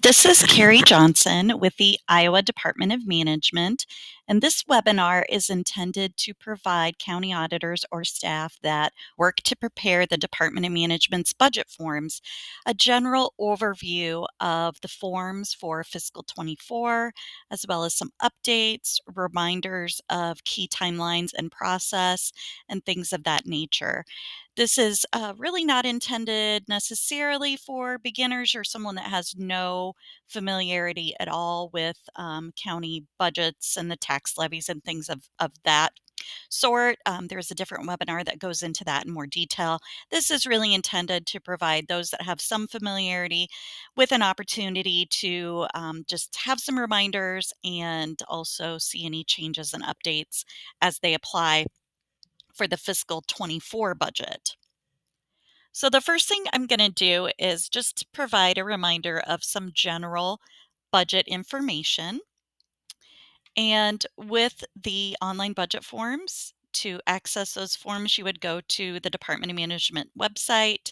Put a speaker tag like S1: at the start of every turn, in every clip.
S1: This is Carrie Johnson with the Iowa Department of Management, and this webinar is intended to provide county auditors or staff that work to prepare the Department of Management's budget forms a general overview of the forms for fiscal 24, as well as some updates, reminders of key timelines and process, and things of that nature. This is really not intended necessarily for beginners or someone that has no familiarity at all with county budgets and the tax levies and things of that sort. There's a different webinar that goes into that in more detail. This is really intended to provide those that have some familiarity with an opportunity to just have some reminders and also see any changes and updates as they apply for the fiscal 24 budget. So the first thing I'm going to do is just provide a reminder of some general budget information. And with the online budget forms, to access those forms, you would go to the Department of Management website,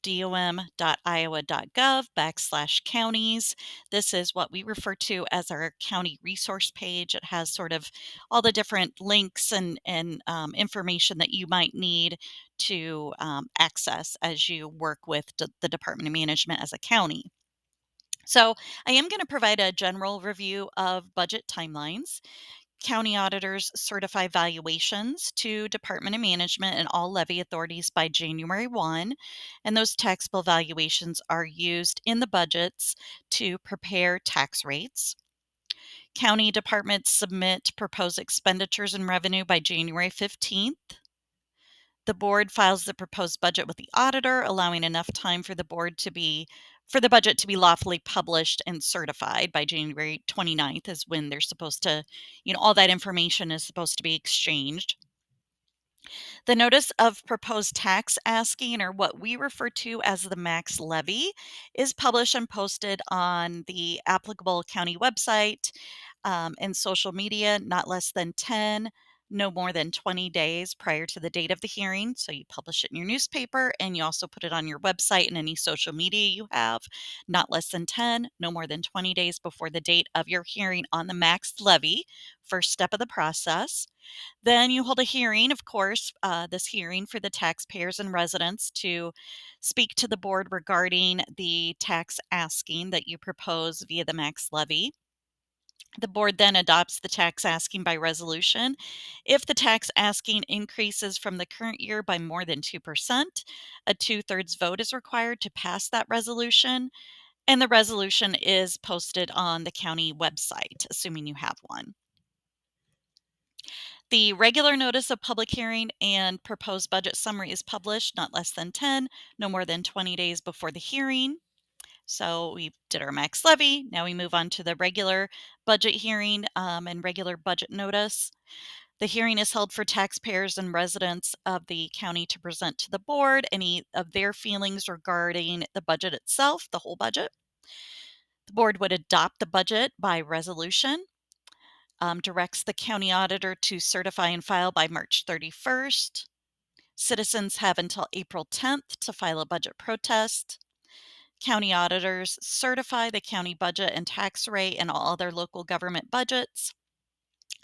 S1: dom.iowa.gov/counties. This is what we refer to as our county resource page. It has sort of all the different links and information that you might need to access as you work with the Department of Management as a county. So I am going to provide a general review of budget timelines. County auditors certify valuations to Department of Management and all levy authorities by January 1, and those taxable valuations are used in the budgets to prepare tax rates. County departments submit proposed expenditures and revenue by January 15th. The board files the proposed budget with the auditor, allowing enough time for the budget to be lawfully published and certified by January 29th is when they're supposed to, all that information is supposed to be exchanged. The notice of proposed tax asking, or what we refer to as the max levy, is published and posted on the applicable county website and social media not less than 10, no more than 20 days prior to the date of the hearing. So you publish it in your newspaper and you also put it on your website and any social media you have, not less than 10, no more than 20 days before the date of your hearing on the max levy, first step of the process. Then you hold a hearing, of course, this hearing for the taxpayers and residents to speak to the board regarding the tax asking that you propose via the max levy. The board then adopts the tax asking by resolution. If the tax asking increases from the current year by more than 2%, a 2/3 vote is required to pass that resolution, and the resolution is posted on the county website, assuming you have one. The regular notice of public hearing and proposed budget summary is published not less than 10, no more than 20 days before the hearing. So we did our max levy. Now we move on to the regular budget hearing and regular budget notice. The hearing is held for taxpayers and residents of the county to present to the board any of their feelings regarding the budget itself, the whole budget. The board would adopt the budget by resolution. Directs the county auditor to certify and file by March 31st. Citizens have until April 10th to file a budget protest. County auditors certify the county budget and tax rate and all other local government budgets.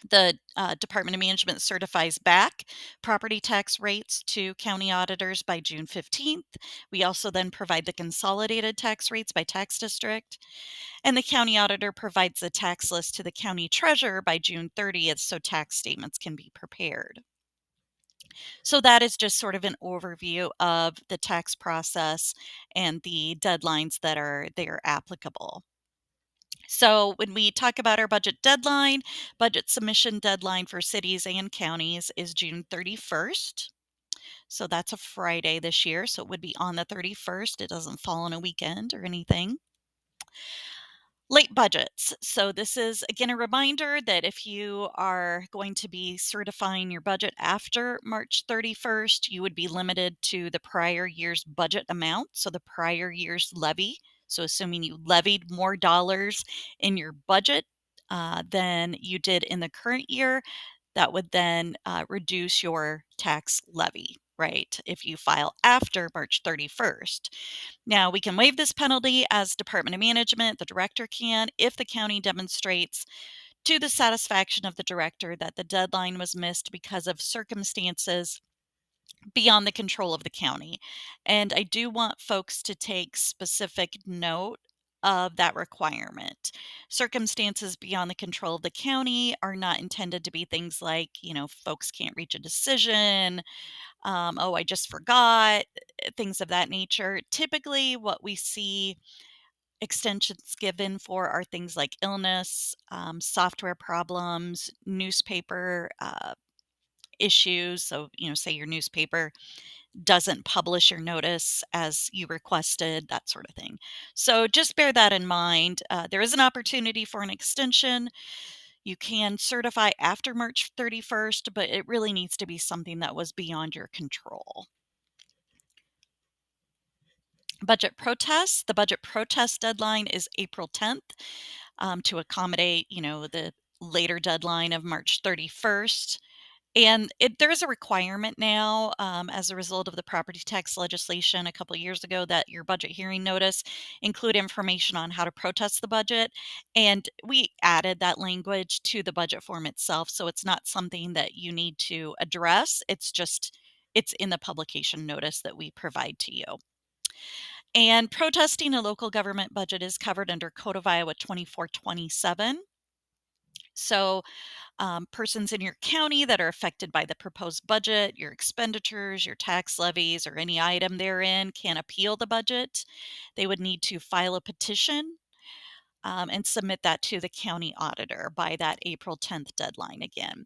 S1: The Department of Management certifies back property tax rates to county auditors by June 15th. We also then provide the consolidated tax rates by tax district. And the county auditor provides the tax list to the county treasurer by June 30th so tax statements can be prepared. So that is just sort of an overview of the tax process and the deadlines that are applicable. So when we talk about our budget deadline, budget submission deadline for cities and counties is June 31st. So that's a Friday this year, so it would be on the 31st. It doesn't fall on a weekend or anything. Late budgets. So this is, again, a reminder that if you are going to be certifying your budget after March 31st, you would be limited to the prior year's budget amount, so the prior year's levy. So assuming you levied more dollars in your budget than you did in the current year, that would then reduce your tax levy. right, if you file after March 31st. Now, we can waive this penalty as Department of Management, the director can, if the county demonstrates to the satisfaction of the director that the deadline was missed because of circumstances beyond the control of the county. And I do want folks to take specific note of that requirement. Circumstances beyond the control of the county are not intended to be things like, folks can't reach a decision, oh, I just forgot, things of that nature. Typically, what we see extensions given for are things like illness, software problems, newspaper issues. So, say your newspaper doesn't publish your notice as you requested, that sort of thing. So just bear that in mind. There is an opportunity for an extension. You can certify after March 31st, but it really needs to be something that was beyond your control. Budget protests. The budget protest deadline is April 10th to accommodate, the later deadline of March 31st. And there is a requirement now, as a result of the property tax legislation a couple of years ago, that your budget hearing notice include information on how to protest the budget. And we added that language to the budget form itself. So it's not something that you need to address. It's in the publication notice that we provide to you. And protesting a local government budget is covered under Code of Iowa 2427. So persons in your county that are affected by the proposed budget, your expenditures, your tax levies, or any item therein can appeal the budget. They would need to file a petition and submit that to the county auditor by that April 10th deadline again.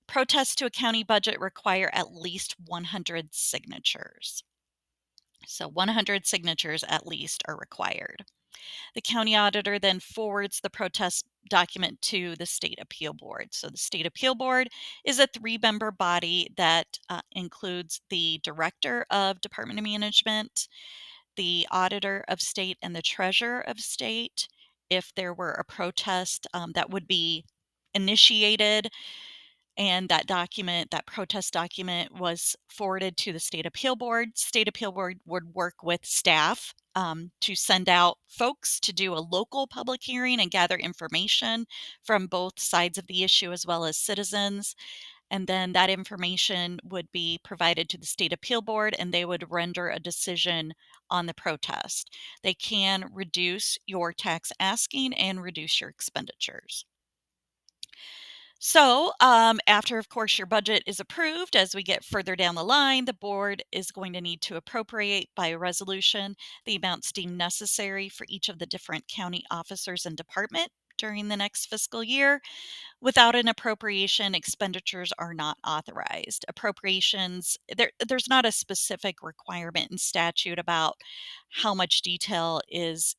S1: Protests to a county budget require at least 100 signatures. So 100 signatures at least are required. The county auditor then forwards the protest document to the state appeal board. So the state appeal board is a 3-member body that includes the director of Department of Management, the auditor of state, and the treasurer of state. If there were a protest that would be initiated and that protest document was forwarded to the state appeal board would work with staff to send out folks to do a local public hearing and gather information from both sides of the issue as well as citizens. And then that information would be provided to the state appeal board and they would render a decision on the protest. They can reduce your tax asking and reduce your expenditures. So, after, of course, your budget is approved, as we get further down the line, the board is going to need to appropriate by a resolution the amounts deemed necessary for each of the different county officers and department during the next fiscal year. Without an appropriation, expenditures are not authorized. Appropriations, there's not a specific requirement in statute about how much detail is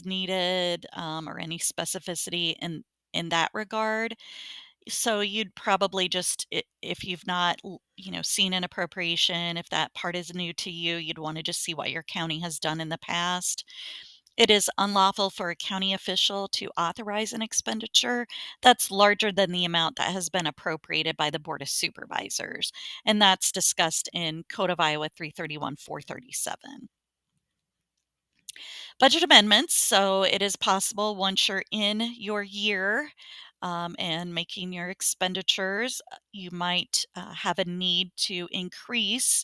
S1: needed, or any specificity in that regard. So you'd probably just, if you've not, seen an appropriation, if that part is new to you, you'd want to just see what your county has done in the past. It is unlawful for a county official to authorize an expenditure that's larger than the amount that has been appropriated by the Board of Supervisors. And that's discussed in Code of Iowa 331-437. Budget amendments. So it is possible once you're in your year and making your expenditures, you might have a need to increase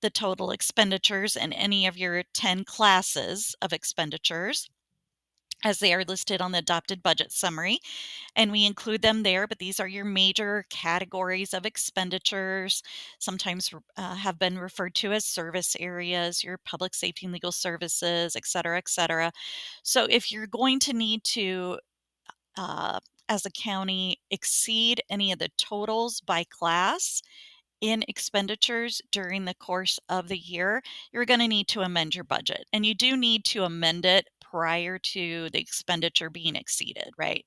S1: the total expenditures in any of your 10 classes of expenditures as they are listed on the adopted budget summary. And we include them there, but these are your major categories of expenditures, sometimes have been referred to as service areas, your public safety and legal services, et cetera, et cetera. So if you're going to need to, as a county, exceed any of the totals by class in expenditures during the course of the year, you're going to need to amend your budget. And you do need to amend it prior to the expenditure being exceeded, right?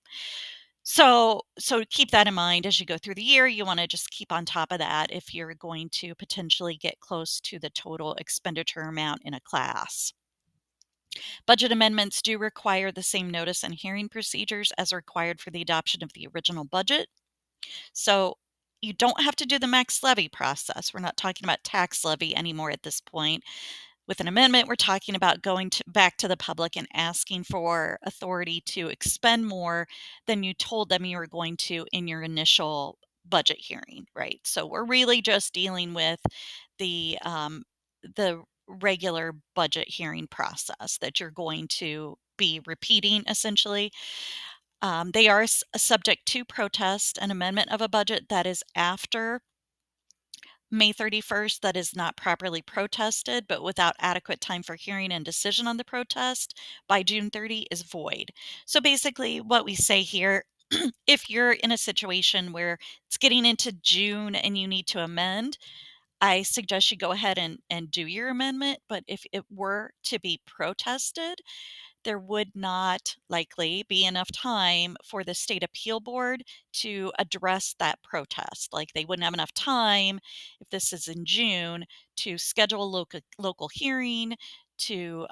S1: So keep that in mind as you go through the year. You want to just keep on top of that if you're going to potentially get close to the total expenditure amount in a class. Budget amendments do require the same notice and hearing procedures as required for the adoption of the original budget. So You don't have to do the max levy process. We're not talking about tax levy anymore at this point. With an amendment, we're talking about going back to the public and asking for authority to expend more than you told them you were going to in your initial budget hearing, right? So we're really just dealing with the regular budget hearing process that you're going to be repeating essentially. They are subject to protest. An amendment of a budget that is after May 31st that is not properly protested, but without adequate time for hearing and decision on the protest by June 30 is void. So basically, what we say here, if you're in a situation where it's getting into June and you need to amend, I suggest you go ahead and do your amendment. But if it were to be protested, there would not likely be enough time for the state appeal board to address that protest. Like they wouldn't have enough time if this is in June to schedule a local hearing, to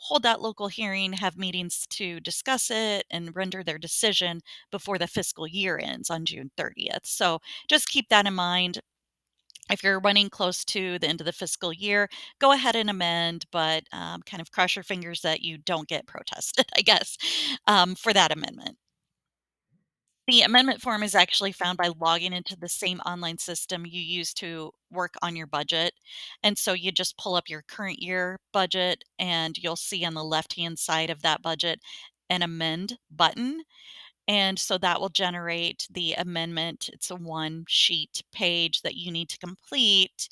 S1: hold that local hearing, have meetings to discuss it, and render their decision before the fiscal year ends on June 30th. So just keep that in mind. If you're running close to the end of the fiscal year, go ahead and amend, but kind of cross your fingers that you don't get protested, I guess, for that amendment. The amendment form is actually found by logging into the same online system you use to work on your budget. And so you just pull up your current year budget, and you'll see on the left-hand side of that budget an amend button. And so that will generate the amendment. It's a one sheet page that you need to complete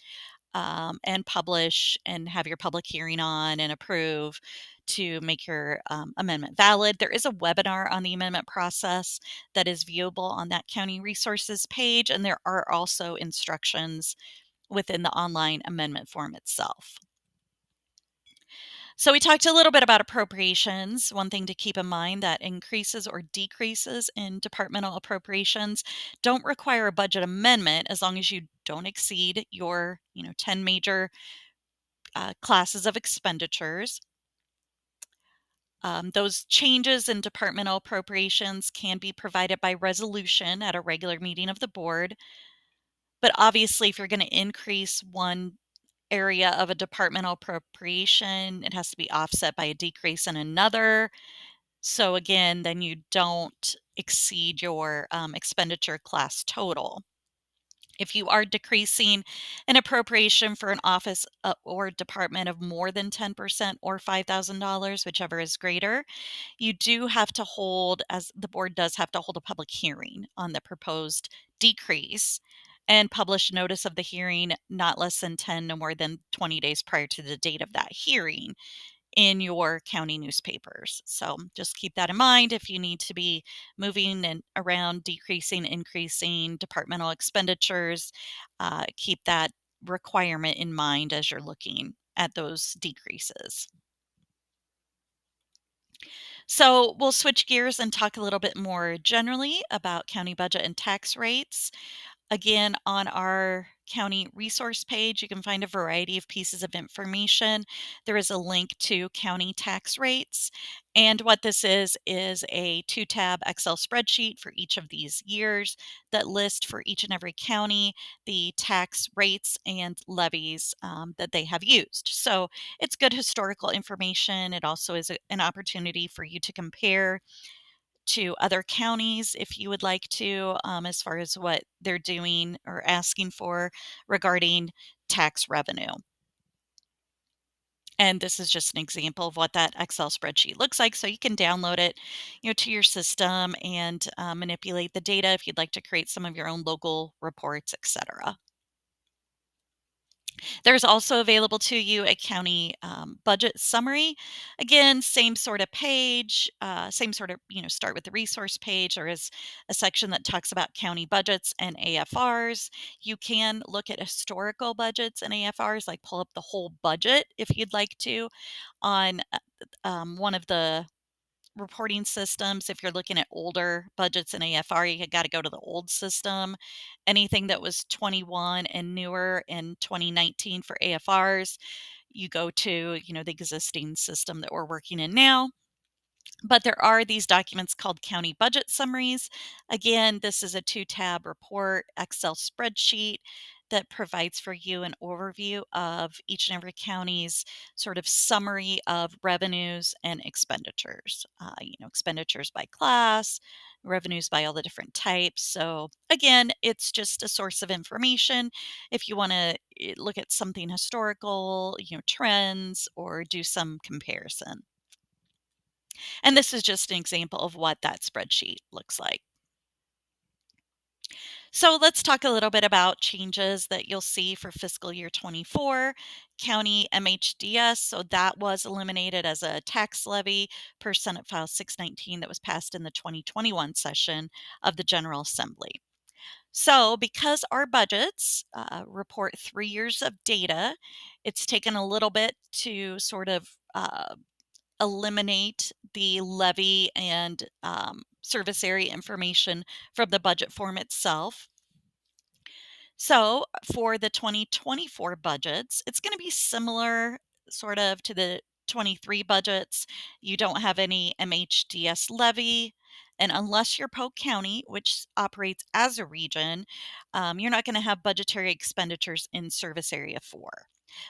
S1: and publish and have your public hearing on and approve to make your amendment valid. There is a webinar on the amendment process that is viewable on that county resources page, and there are also instructions within the online amendment form itself. So we talked a little bit about appropriations. One thing to keep in mind that increases or decreases in departmental appropriations don't require a budget amendment as long as you don't exceed your 10 major classes of expenditures. Those changes in departmental appropriations can be provided by resolution at a regular meeting of the board. But obviously, if you're going to increase one area of a departmental appropriation, it has to be offset by a decrease in another. So again, then you don't exceed your expenditure class total. If you are decreasing an appropriation for an office or department of more than 10% or $5,000, whichever is greater, you do have to hold, as the board does have to hold a public hearing on the proposed decrease and publish notice of the hearing not less than 10, no more than 20 days prior to the date of that hearing in your county newspapers. So just keep that in mind if you need to be moving and around, decreasing, increasing departmental expenditures. Keep that requirement in mind as you're looking at those decreases. So we'll switch gears and talk a little bit more generally about county budget and tax rates. Again, on our county resource page, you can find a variety of pieces of information. There is a link to county tax rates. And what this is a 2-tab Excel spreadsheet for each of these years that list for each and every county the tax rates and levies that they have used. So it's good historical information. It also is an opportunity for you to compare to other counties if you would like to, as far as what they're doing or asking for regarding tax revenue. And this is just an example of what that Excel spreadsheet looks like. So you can download it, to your system and manipulate the data if you'd like to create some of your own local reports, etc. There's also available to you a county budget summary. Again, same sort of page, same sort of, start with the resource page. There is a section that talks about county budgets and AFRs. You can look at historical budgets and AFRs, like pull up the whole budget if you'd like to on one of the reporting systems. If you're looking at older budgets in AFR, you got to go to the old system. Anything that was 21 and newer in 2019 for AFRs, you go to, the existing system that we're working in now. But there are these documents called county budget summaries. Again, this is a 2-tab report, Excel spreadsheet that provides for you an overview of each and every county's sort of summary of revenues and expenditures. Expenditures by class, revenues by all the different types. So again, it's just a source of information if you want to look at something historical, trends, or do some comparison. And this is just an example of what that spreadsheet looks like. So let's talk a little bit about changes that you'll see for fiscal year 24. County MHDS, so that was eliminated as a tax levy per Senate File 619 that was passed in the 2021 session of the General Assembly. So because our budgets report 3 years of data, it's taken a little bit to sort of eliminate the levy and service area information from the budget form itself. So for the 2024 budgets, it's going to be similar sort of to the 23 budgets. You don't have any MHDS levy. And unless you're Polk County, which operates as a region, you're not going to have budgetary expenditures in Service Area 4.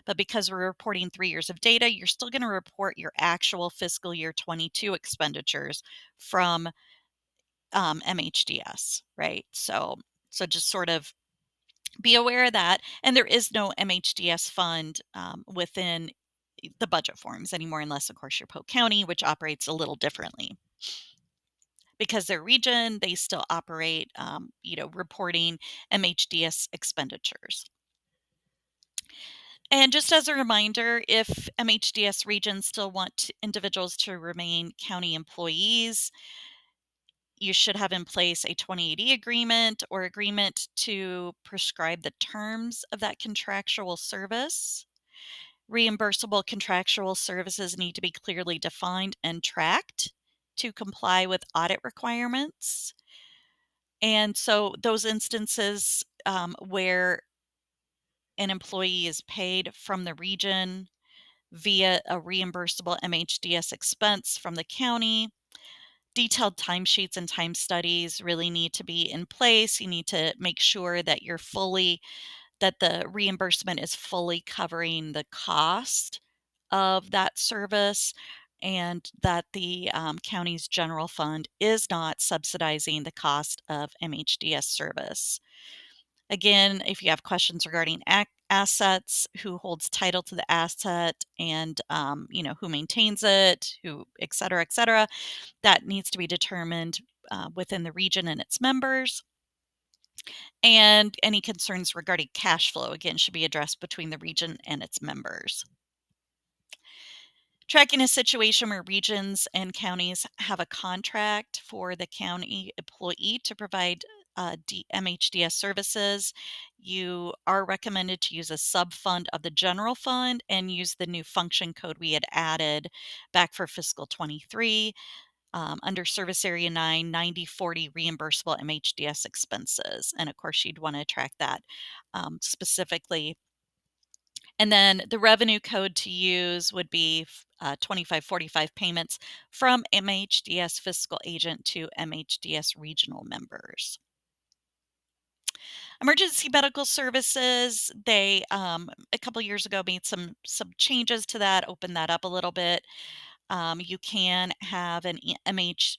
S1: But because we're reporting 3 years of data, you're still going to report your actual fiscal year 22 expenditures from MHDS, right? So just sort of be aware of that. And there is no MHDS fund within the budget forms anymore, unless, of course, you're Polk County, which operates a little differently. Because their region, they still operate, reporting MHDS expenditures. And just as a reminder, if MHDS regions still want individuals to remain county employees, you should have in place a 2080 agreement or agreement to prescribe the terms of that contractual service. Reimbursable contractual services need to be clearly defined and tracked to comply with audit requirements. And so those instances where an employee is paid from the region via a reimbursable MHDS expense from the county, detailed timesheets and time studies really need to be in place. You need to make sure that that the reimbursement is fully covering the cost of that service, and that the county's general fund is not subsidizing the cost of MHDS service. Again, if you have questions regarding assets, who holds title to the asset, and who maintains it, who, et cetera, that needs to be determined within the region and its members. And any concerns regarding cash flow, again, should be addressed between the region and its members. Tracking a situation where regions and counties have a contract for the county employee to provide MHDS services. You are recommended to use a sub-fund of the general fund and use the new function code we had added back for fiscal 23 under Service Area 9, 9040 reimbursable MHDS expenses. And of course, you'd want to track that specifically. And then the revenue code to use would be 2545 payments from MHDS fiscal agent to MHDS regional members. Emergency medical services, they a couple years ago made some changes to that, opened that up a little bit. You can have an EMS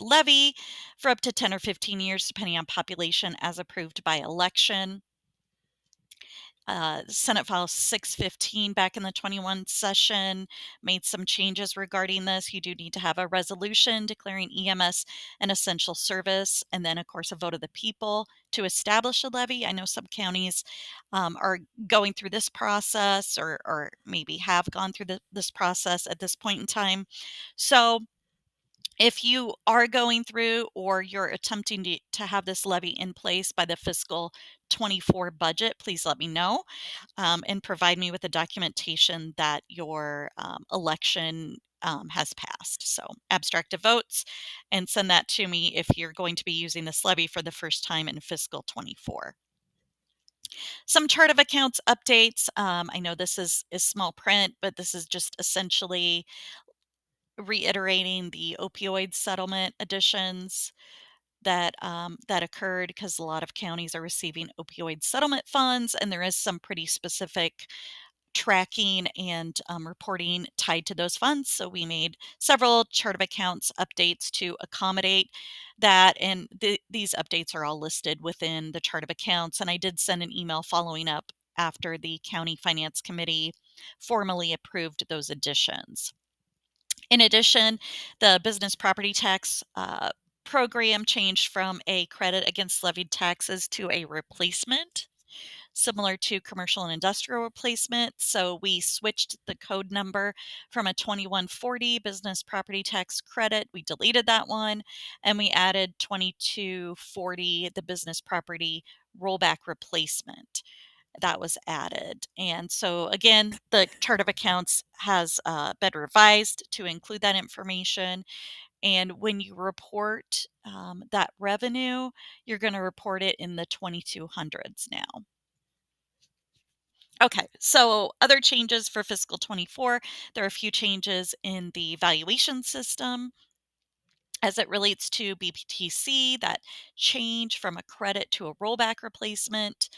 S1: levy for up to 10 or 15 years, depending on population, as approved by election. Senate File 615 back in the 21 session made some changes regarding this. You do need to have a resolution declaring EMS an essential service, and then, of course, a vote of the people to establish a levy. I know some counties are going through this process, or maybe have gone through this process at this point in time. So if you are going through, or you're attempting to have this levy in place by the fiscal 24 budget, please let me know and provide me with the documentation that your election has passed. So abstract of votes, and send that to me if you're going to be using this levy for the first time in fiscal 24. Some chart of accounts updates. I know this is small print, but this is just essentially reiterating the opioid settlement additions that occurred because a lot of counties are receiving opioid settlement funds, and there is some pretty specific tracking and reporting tied to those funds. So we made several chart of accounts updates to accommodate that, and these updates are all listed within the chart of accounts. And I did send an email following up after the County Finance Committee formally approved those additions. In addition, the business property tax program changed from a credit against levied taxes to a replacement, similar to commercial and industrial replacement. So we switched the code number from a 2140 business property tax credit. We deleted that one, and we added 2240, the business property rollback replacement. That was added. And so again, the chart of accounts has been revised to include that information. And when you report that revenue, you're going to report it in the 2200s now. Okay, so other changes for fiscal 24, there are a few changes in the valuation system as it relates to BPTC, that change from a credit to a rollback replacement.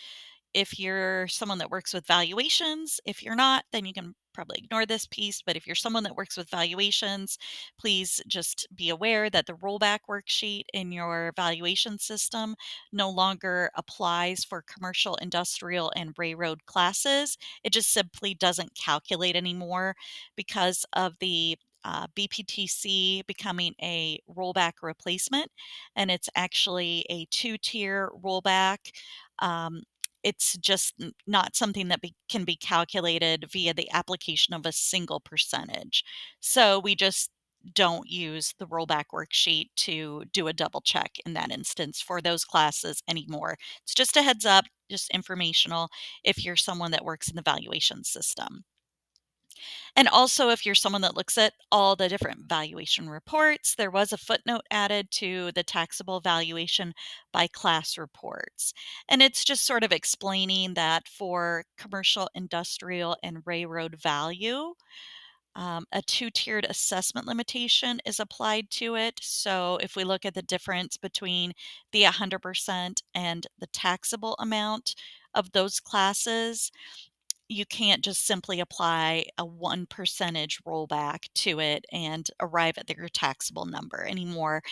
S1: If you're someone that works with valuations, if you're not, then you can probably ignore this piece. But if you're someone that works with valuations, please just be aware that the rollback worksheet in your valuation system no longer applies for commercial, industrial, and railroad classes. It just simply doesn't calculate anymore because of the BPTC becoming a rollback replacement, and it's actually a two-tier rollback. Um, it's just not something that can be calculated via the application of a single percentage. So we just don't use the rollback worksheet to do a double check in that instance for those classes anymore. It's just a heads up, just informational if you're someone that works in the valuation system. And also, if you're someone that looks at all the different valuation reports, there was a footnote added to the taxable valuation by class reports. And it's just sort of explaining that for commercial, industrial, and railroad value, a two-tiered assessment limitation is applied to it. So if we look at the difference between the 100% and the taxable amount of those classes, you can't just simply apply a 1 percentage rollback to it and arrive at your taxable number anymore.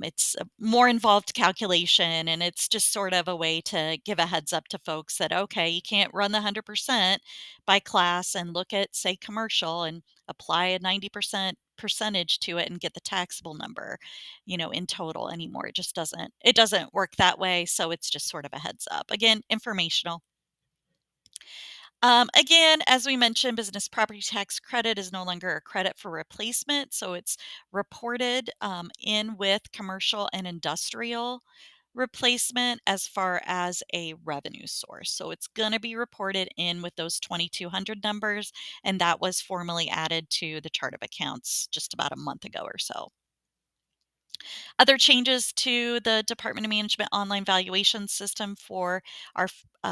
S1: It's a more involved calculation, and it's just sort of a way to give a heads up to folks that, okay, you can't run the 100% by class and look at, say, commercial and apply a 90% percentage to it and get the taxable number, in total anymore. It doesn't work that way. So it's just sort of a heads up. Again, informational. Again, as we mentioned, business property tax credit is no longer a credit for replacement, so it's reported in with commercial and industrial replacement as far as a revenue source. So it's going to be reported in with those 2200 numbers, and that was formally added to the chart of accounts just about a month ago or so. Other changes to the Department of Management online valuation system for our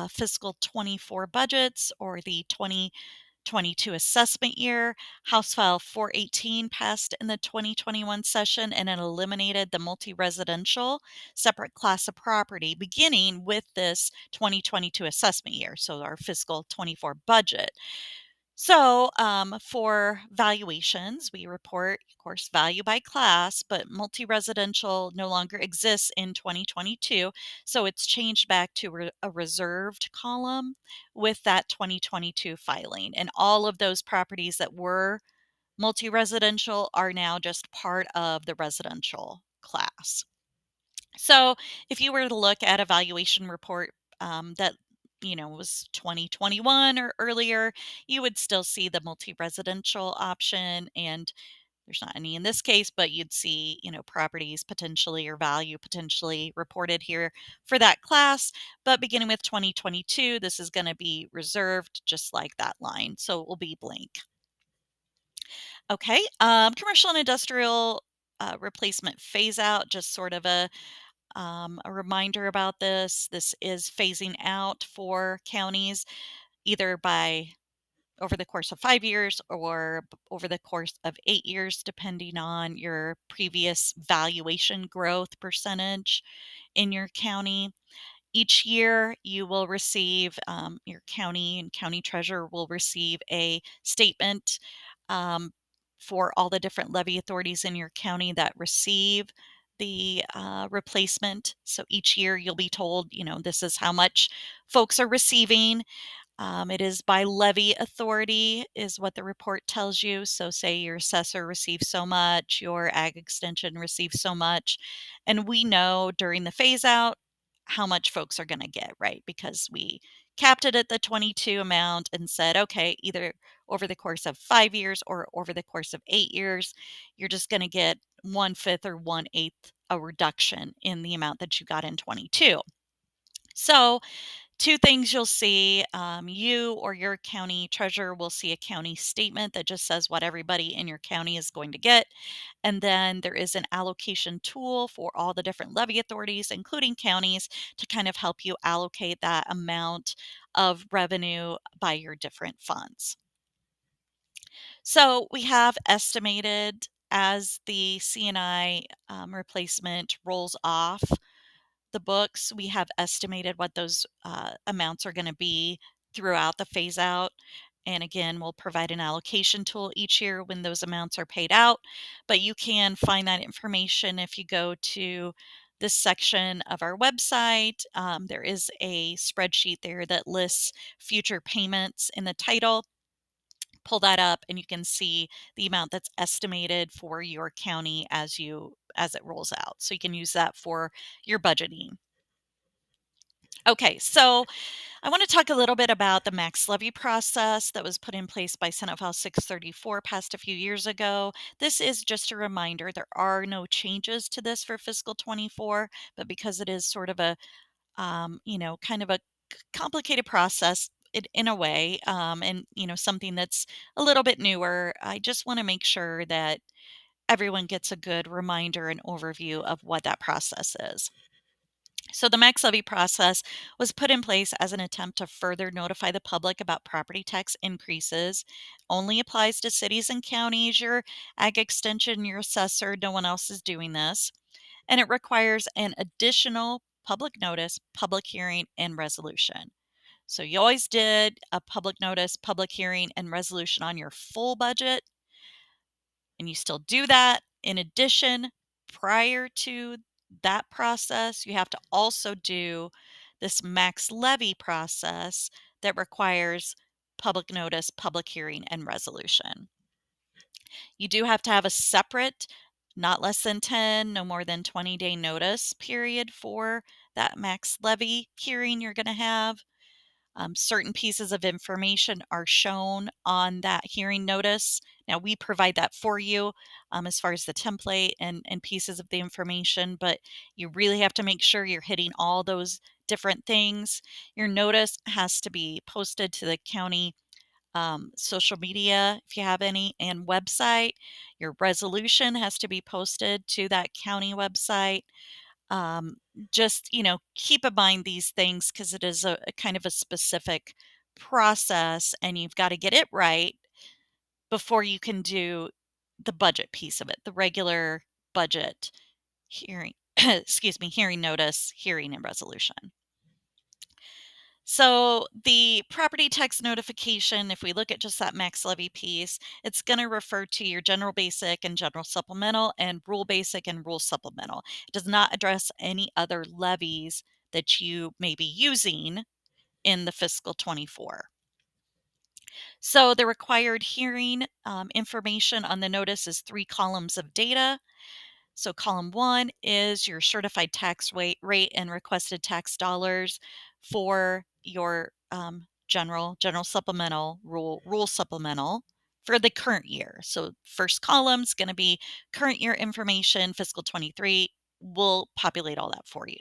S1: fiscal 24 budgets or the 2022 assessment year. House File 418 passed in the 2021 session, and it eliminated the multi-residential separate class of property beginning with this 2022 assessment year, so our fiscal 24 budget. So, for valuations, we report, of course, value by class, but multi-residential no longer exists in 2022. So it's changed back to a reserved column with that 2022 filing. And all of those properties that were multi-residential are now just part of the residential class. So if you were to look at a valuation report that was 2021 or earlier, you would still see the multi-residential option, and there's not any in this case, but you'd see properties potentially or value potentially reported here for that class. But beginning with 2022, this is going to be reserved just like that line, so it will be blank. Okay, commercial and industrial replacement phase out, just sort of a reminder about this. This is phasing out for counties either by over the course of 5 years or over the course of 8 years, depending on your previous valuation growth percentage in your county. Each year, you will receive, your county and county treasurer will receive a statement um, for all the different levy authorities in your county that receive the replacement. So each year, you'll be told, this is how much folks are receiving. It is by levy authority, is what the report tells you. So, say your assessor receives so much, your ag extension receives so much, and we know during the phase out how much folks are going to get, right? Because we capped it at the 22 amount and said, okay, either over the course of 5 years or over the course of 8 years, you're just going to get 1/5 or 1/8 a reduction in the amount that you got in 22. So, two things you'll see, you or your county treasurer will see a county statement that just says what everybody in your county is going to get. And then there is an allocation tool for all the different levy authorities, including counties, to kind of help you allocate that amount of revenue by your different funds. So we have estimated as the C&I replacement rolls off the books, we have estimated what those amounts are going to be throughout the phase out. And again, we'll provide an allocation tool each year when those amounts are paid out. But you can find that information if you go to this section of our website. There is a spreadsheet there that lists future payments in the title. Pull that up and you can see the amount that's estimated for your county as it rolls out. So you can use that for your budgeting. Okay, so I want to talk a little bit about the max levy process that was put in place by Senate File 634, passed a few years ago. This is just a reminder, there are no changes to this for fiscal 24, but because it is sort of a, kind of a complicated process in a way, and, something that's a little bit newer, I just want to make sure that everyone gets a good reminder and overview of what that process is. So the max levy process was put in place as an attempt to further notify the public about property tax increases. Only applies to cities and counties, your ag extension, your assessor, no one else is doing this. And it requires an additional public notice, public hearing, and resolution. So you always did a public notice, public hearing, and resolution on your full budget, and you still do that. In addition, prior to that process, you have to also do this max levy process that requires public notice, public hearing, and resolution. You do have to have a separate, not less than 10, no more than 20-day notice period for that max levy hearing you're going to have. Certain pieces of information are shown on that hearing notice. Now, we provide that for you as far as the template and pieces of the information, but you really have to make sure you're hitting all those different things. Your notice has to be posted to the county social media, if you have any, and website. Your resolution has to be posted to that county website. um, just keep in mind these things because it is a kind of a specific process and you've got to get it right before you can do the budget piece of it, the regular budget hearing excuse me, hearing notice, hearing, and resolution. So the property tax notification, if we look at just that max levy piece, it's going to refer to your general basic and general supplemental and rule basic and rule supplemental. It does not address any other levies that you may be using in the fiscal 24. So the required hearing information on the notice is 3 columns of data. So column 1 is your certified tax rate and requested tax dollars for your general supplemental, rule supplemental for the current year. So first column is going to be current year information, fiscal 23. We'll populate all that for you.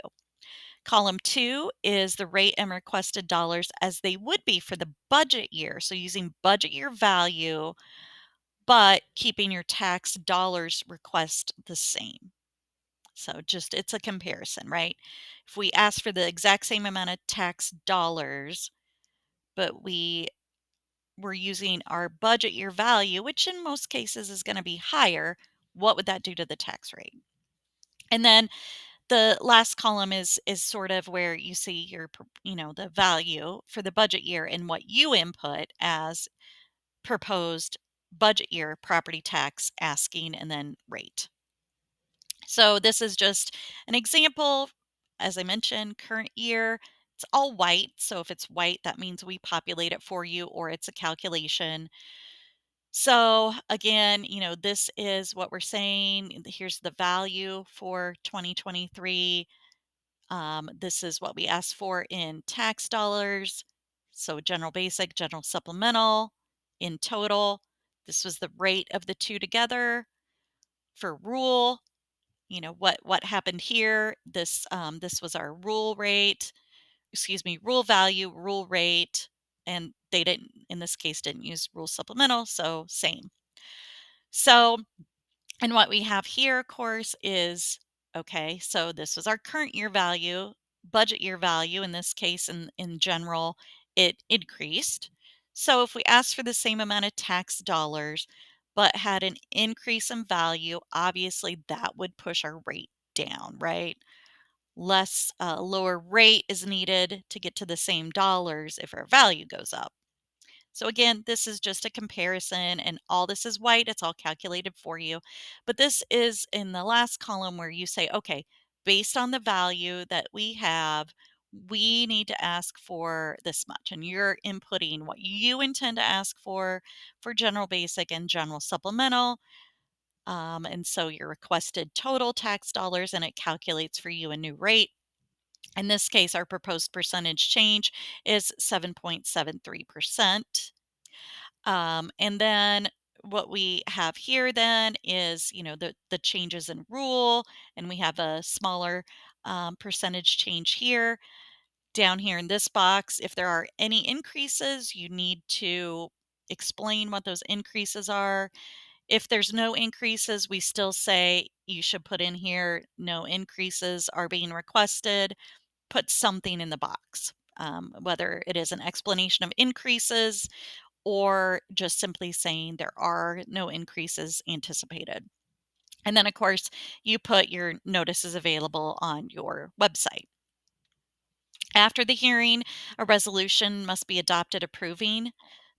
S1: Column 2 is the rate and requested dollars as they would be for the budget year. So using budget year value, but keeping your tax dollars request the same. So just it's a comparison, right? If we ask for the exact same amount of tax dollars, but we we're using our budget year value, which in most cases is going to be higher, what would that do to the tax rate? And then the last column is sort of where you see your, the value for the budget year and what you input as proposed budget year property tax asking and then rate. So this is just an example. As I mentioned, current year, it's all white. So if it's white, that means we populate it for you or it's a calculation. So again, this is what we're saying. Here's the value for 2023. This is what we asked for in tax dollars. So general basic, general supplemental in total. This was the rate of the two together. For rule, what happened here. This was our rule rate, rule value, rule rate, and they didn't, in this case, didn't use rule supplemental, so same. So, and what we have here, of course, is, okay, so this was our current year value, budget year value. In this case, in general, it increased. So if we asked for the same amount of tax dollars, but had an increase in value, obviously that would push our rate down, right? Lower rate is needed to get to the same dollars if our value goes up. So again, this is just a comparison and all this is white. It's all calculated for you. But this is in the last column where you say, okay, based on the value that we have, we need to ask for this much. And you're inputting what you intend to ask for general basic and general supplemental. And so your requested total tax dollars, and it calculates for you a new rate. In this case, our proposed percentage change is 7.73%. And then what we have here then is, the changes in rule, and we have a smaller percentage change here. Down here in this box, if there are any increases, you need to explain what those increases are. If there's no increases, we still say you should put in here, no increases are being requested. Put something in the box, whether it is an explanation of increases or just simply saying there are no increases anticipated. And then, of course, you put your notices available on your website. After the hearing, a resolution must be adopted approving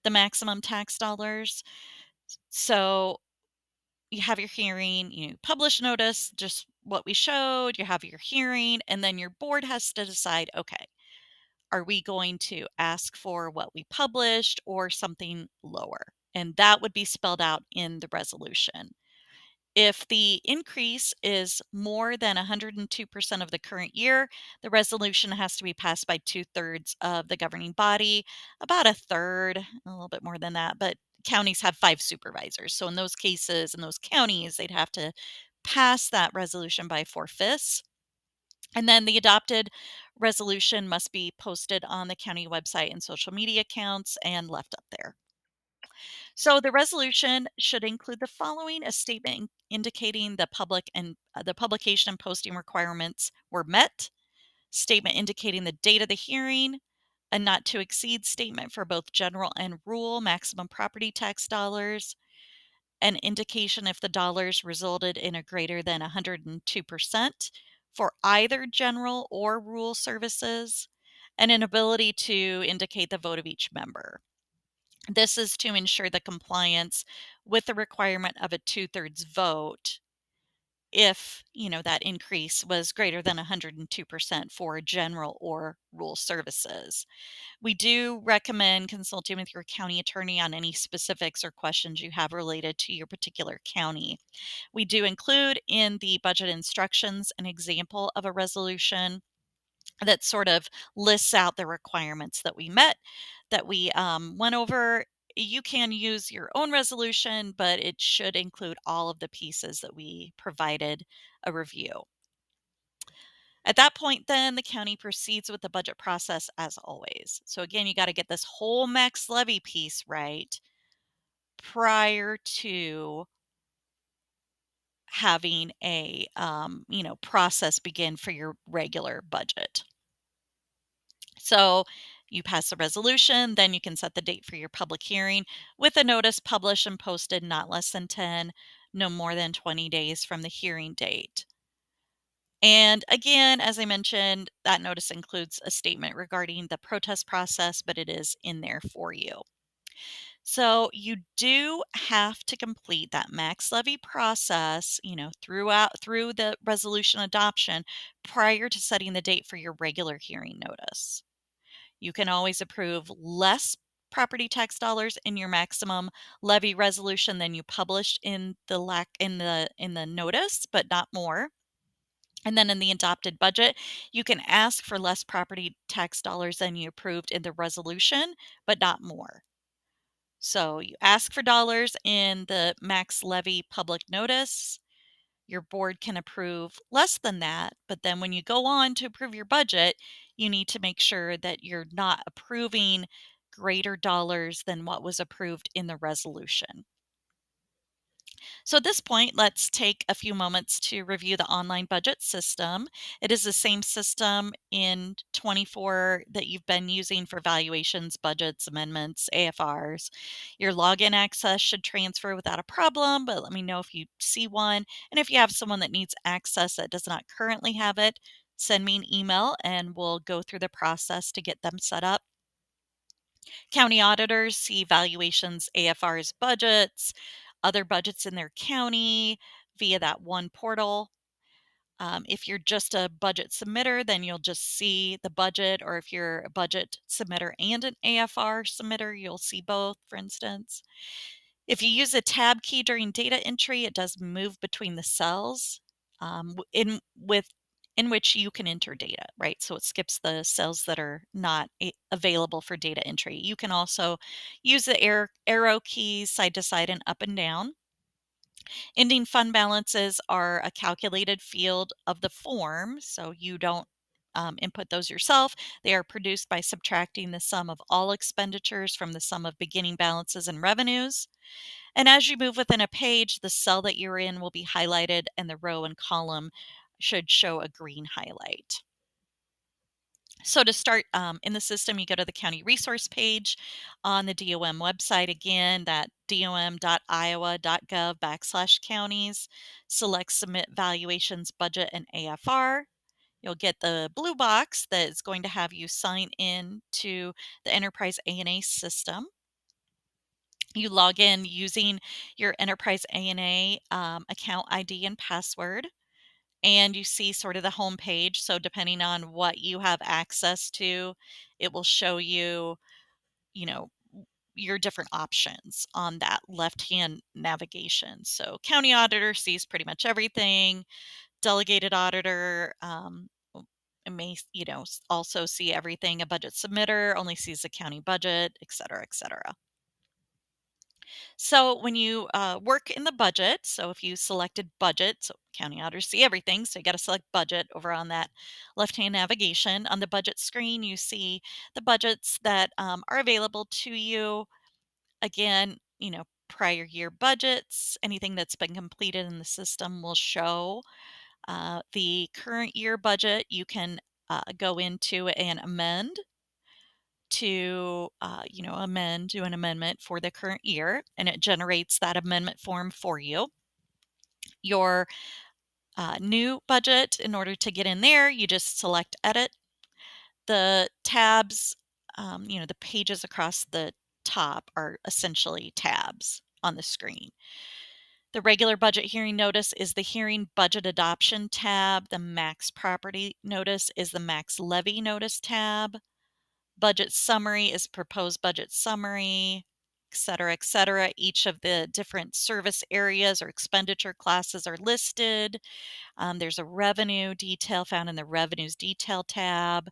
S1: the maximum tax dollars. So you have your hearing, you publish notice, just what we showed, you have your hearing, and then your board has to decide, okay, are we going to ask for what we published or something lower? And that would be spelled out in the resolution. If the increase is more than 102% of the current year, the resolution has to be passed by 2/3 of the governing body, about a third, a little bit more than that, but counties have 5 supervisors. So in those cases, in those counties, they'd have to pass that resolution by 4/5. And then the adopted resolution must be posted on the county website and social media accounts and left up there. So the resolution should include the following: a statement indicating the the publication and posting requirements were met, statement indicating the date of the hearing, a not to exceed statement for both general and rural maximum property tax dollars, an indication if the dollars resulted in a greater than 102% for either general or rural services, and an ability to indicate the vote of each member. This is to ensure the compliance with the requirement of a 2/3 vote if, that increase was greater than 102% for general or rural services. We do recommend consulting with your county attorney on any specifics or questions you have related to your particular county. We do include in the budget instructions an example of a resolution that sort of lists out the requirements that we met, that we went over. You can use your own resolution, but it should include all of the pieces that we provided a review. At that point, then the county proceeds with the budget process as always. So again, you got to get this whole max levy piece right prior to having a process begin for your regular budget. So You pass the resolution, then you can set the date for your public hearing with a notice published and posted not less than 10, no more than 20 days from the hearing date. And again, as I mentioned, that notice includes a statement regarding the protest process, but it is in there for you. So you do have to complete that max levy process, through the resolution adoption prior to setting the date for your regular hearing notice. You can always approve less property tax dollars in your maximum levy resolution than you published in the notice, but not more. And then in the adopted budget, you can ask for less property tax dollars than you approved in the resolution, but not more. So you ask for dollars in the max levy public notice. Your board can approve less than that, but then when you go on to approve your budget, you need to make sure that you're not approving greater dollars than what was approved in the resolution. So at this point, let's take a few moments to review the online budget system. It is the same system in 24 that you've been using for valuations, budgets, amendments, AFRs. Your login access should transfer without a problem, but let me know if you see one. And if you have someone that needs access that does not currently have it, send me an email and we'll go through the process to get them set up. County auditors see valuations, AFRs, budgets, other budgets in their county via that one portal. If you're just a budget submitter, then you'll just see the budget, or if you're a budget submitter and an AFR submitter, you'll see both, for instance. If you use a tab key during data entry, it does move between the cells in which you can enter data, right? So it skips the cells that are not available for data entry. You can also use the arrow keys side to side and up and down. Ending fund balances are a calculated field of the form, so you don't input those yourself. They are produced by subtracting the sum of all expenditures from the sum of beginning balances and revenues. And as you move within a page, the cell that you're in will be highlighted and the row and column should show a green highlight. So to start in the system, you go to the county resource page on the DOM website. Again, that dom.iowa.gov/counties. Select Submit Valuations, Budget, and AFR. You'll get the blue box that is going to have you sign in to the Enterprise A&A system. You log in using your Enterprise A&A account ID and password, and you see sort of the home page. So depending on what you have access to, it will show you, you know, your different options on that left-hand navigation. So county auditor sees pretty much everything. Delegated auditor may, also see everything. A budget submitter only sees the county budget, et cetera, et cetera. So when you work in the budget, so if you selected budget, so county auditors see everything, so you got to select budget over on that left-hand navigation. On the budget screen, you see the budgets that are available to you. Again, prior year budgets, anything that's been completed in the system will show. The current year budget, you can go into and amend to, do an amendment for the current year, and it generates that amendment form for you. Your new budget, in order to get in there, you just select Edit. The tabs, the pages across the top are essentially tabs on the screen. The regular budget hearing notice is the hearing budget adoption tab. The max property notice is the max levy notice tab. Budget summary is proposed budget summary, et cetera, et cetera. Each of the different service areas or expenditure classes are listed. There's a revenue detail found in the revenues detail tab,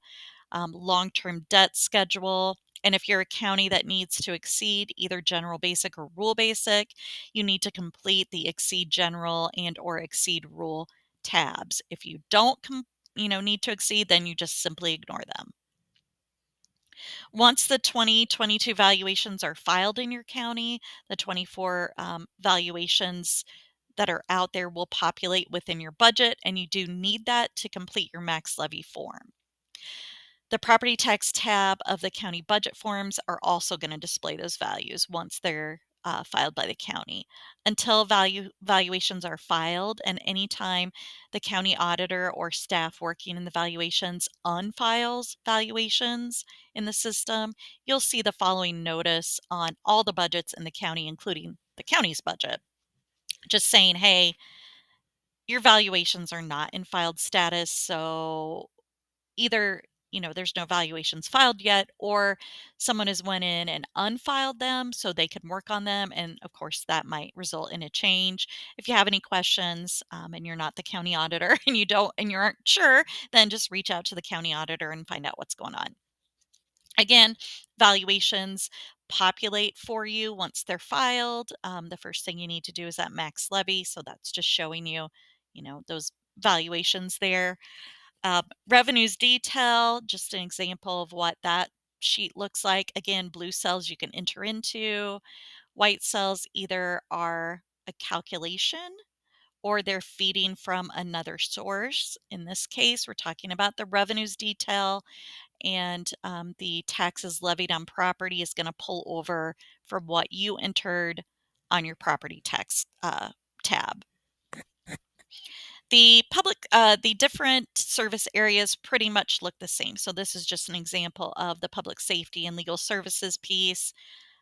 S1: long-term debt schedule. And if you're a county that needs to exceed either general basic or rule basic, you need to complete the exceed general and or exceed rule tabs. If you don't need to exceed, then you just simply ignore them. Once the 2022 valuations are filed in your county, the 24 valuations that are out there will populate within your budget, and you do need that to complete your max levy form. The property tax tab of the county budget forms are also going to display those values once they're filed by the county. Until valuations are filed, and anytime the county auditor or staff working in the valuations unfiles valuations in the system, you'll see the following notice on all the budgets in the county, including the county's budget, just saying, hey, your valuations are not in filed status, so either there's no valuations filed yet, or someone has went in and unfiled them so they can work on them, and of course that might result in a change. If you have any questions, and you're not the county auditor and you aren't sure, then just reach out to the county auditor and find out what's going on. Again, valuations populate for you once they're filed. The first thing you need to do is that max levy, so that's just showing you those valuations there. Revenues detail, just an example of what that sheet looks like. Again, blue cells you can enter into. White cells either are a calculation or they're feeding from another source. In this case, we're talking about the revenues detail, and the taxes levied on property is going to pull over from what you entered on your property tax tab. The different service areas pretty much look the same. So this is just an example of the public safety and legal services piece.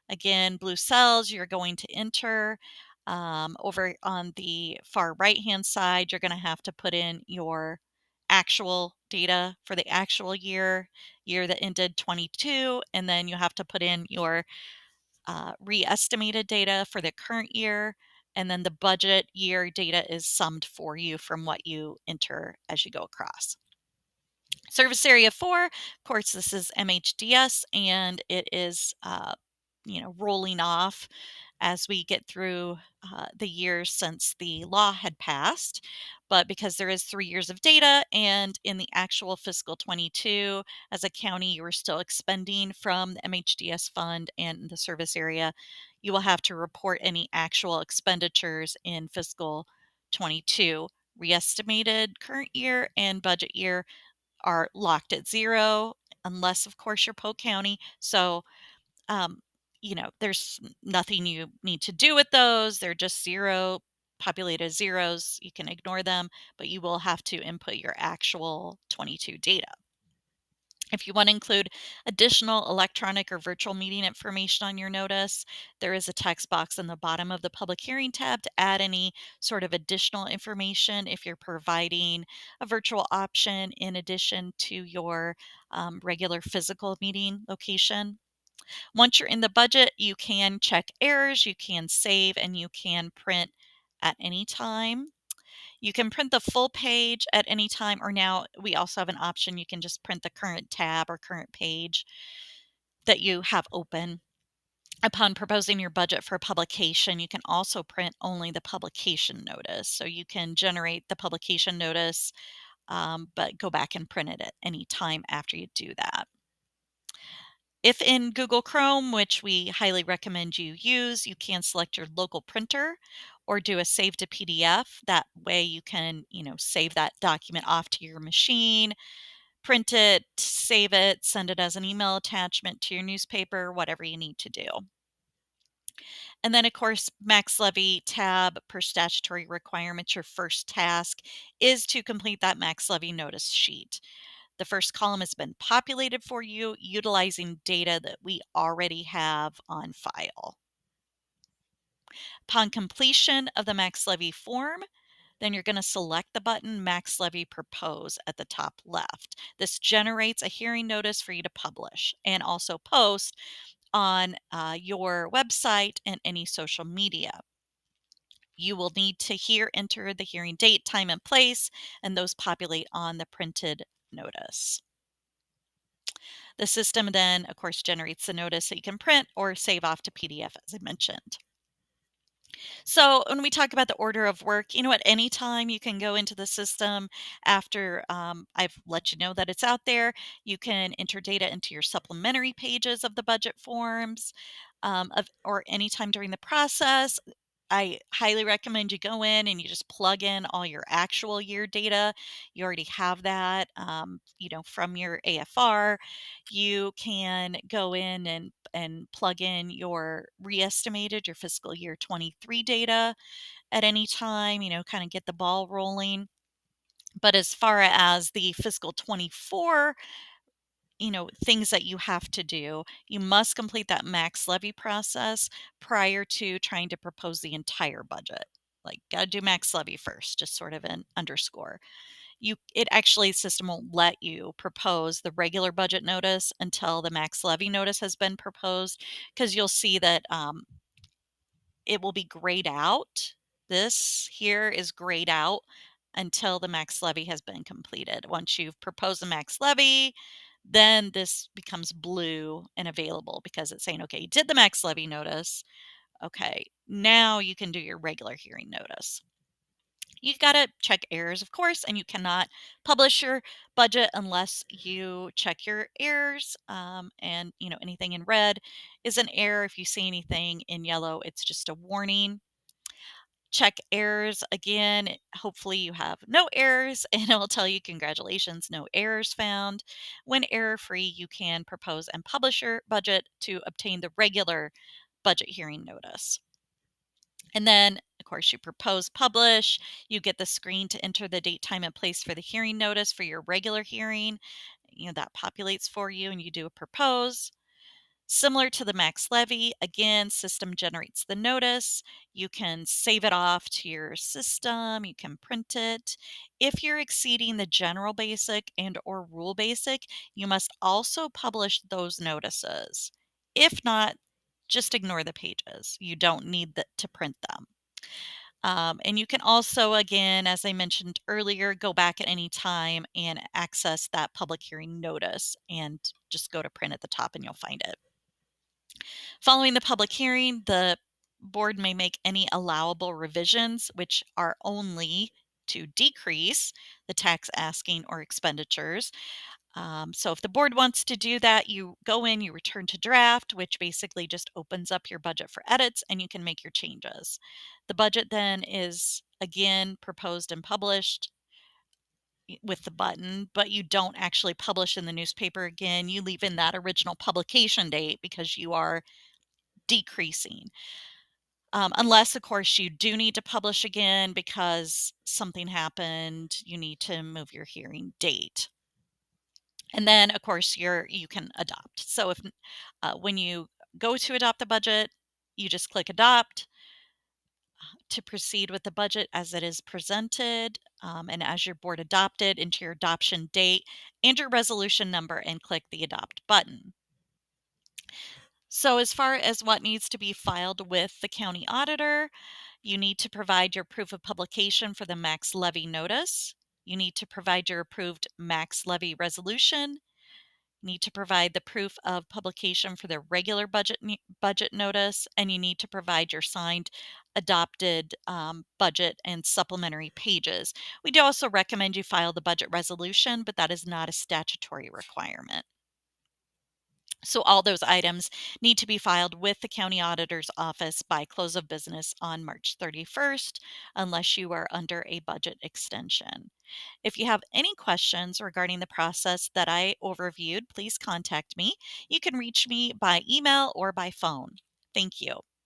S1: Again, blue cells you're going to enter. Over on the far right-hand side, you're going to have to put in your actual data for the actual year that ended 22, and then you have to put in your re-estimated data for the current year, and then the budget year data is summed for you from what you enter as you go across. Service Area 4, of course, this is MHDS, and it is rolling off as we get through the years since the law had passed. But because there is 3 years of data, and in the actual fiscal 22, as a county, you are still expending from the MHDS fund and the service area, you will have to report any actual expenditures in fiscal 22. Reestimated current year and budget year are locked at 0, unless, of course, you're Polk County. So um, there's nothing you need to do with those. They're just populated zeros. You can ignore them, but you will have to input your actual 22 data. If you want to include additional electronic or virtual meeting information on your notice, there is a text box in the bottom of the public hearing tab to add any sort of additional information if you're providing a virtual option in addition to your regular physical meeting location. Once you're in the budget, you can check errors, you can save, and you can print at any time. You can print the full page at any time, or now we also have an option. You can just print the current tab or current page that you have open. Upon proposing your budget for publication, you can also print only the publication notice. So you can generate the publication notice, but go back and print it at any time after you do that. If in Google Chrome, which we highly recommend you use, you can select your local printer or do a save to PDF. That way you can, save that document off to your machine, print it, save it, send it as an email attachment to your newspaper, whatever you need to do. And then, of course, max levy tab per statutory requirements. Your first task is to complete that max levy notice sheet. The first column has been populated for you utilizing data that we already have on file. Upon completion of the max levy form, then you're going to select the button Max Levy Propose at the top left. This generates a hearing notice for you to publish and also post on your website and any social media. You will need to enter the hearing date, time, and place, and those populate on the printed notice. The system then, of course, generates the notice that you can print or save off to PDF, as I mentioned. So when we talk about the order of work, at any time you can go into the system after I've let you know that it's out there. You can enter data into your supplementary pages of the budget forms, or anytime during the process. I highly recommend you go in and you just plug in all your actual year data. You already have that, from your AFR. You can go in and plug in your re-estimated, your fiscal year 23 data at any time, kind of get the ball rolling. But as far as the fiscal 24, things that you have to do, you must complete that max levy process prior to trying to propose the entire budget. Like, got to do max levy first, just sort of an underscore. It actually, system won't let you propose the regular budget notice until the max levy notice has been proposed, because you'll see that it will be grayed out. This here is grayed out until the max levy has been completed. Once you've proposed the max levy, then this becomes blue and available because it's saying, okay, you did the max levy notice. Okay, now you can do your regular hearing notice. You've got to check errors, of course, and you cannot publish your budget unless you check your errors. And anything in red is an error. If you see anything in yellow, it's just a warning. Check errors again. Hopefully you have no errors, and it will tell you congratulations, no errors found. When error free, you can propose and publish your budget to obtain the regular budget hearing notice. And then, of course, you propose, publish, you get the screen to enter the date, time, and place for the hearing notice for your regular hearing. That populates for you, and you do a propose. Similar to the max levy, again, system generates the notice. You can save it off to your system. You can print it. If you're exceeding the general basic and or rule basic, you must also publish those notices. If not, just ignore the pages. You don't need to print them. And you can also, again, as I mentioned earlier, go back at any time and access that public hearing notice and just go to print at the top and you'll find it. Following the public hearing, the board may make any allowable revisions, which are only to decrease the tax asking or expenditures. So if the board wants to do that, you go in, you return to draft, which basically just opens up your budget for edits and you can make your changes. The budget then is again proposed and published with the button, but you don't actually publish in the newspaper again. You leave in that original publication date because you are decreasing. Unless, of course, you do need to publish again because something happened, you need to move your hearing date. And then, of course, you can adopt. So if when you go to adopt the budget, you just click adopt to proceed with the budget as it is presented. And as your board adopted, enter your adoption date and your resolution number and click the adopt button. So as far as what needs to be filed with the county auditor, you need to provide your proof of publication for the max levy notice. You need to provide your approved max levy resolution. You need to provide the proof of publication for the regular budget notice, and you need to provide your signed adopted budget and supplementary pages. We do also recommend you file the budget resolution, but that is not a statutory requirement. So all those items need to be filed with the county auditor's office by close of business on March 31st, unless you are under a budget extension. If you have any questions regarding the process that I overviewed, please contact me. You can reach me by email or by phone. Thank you.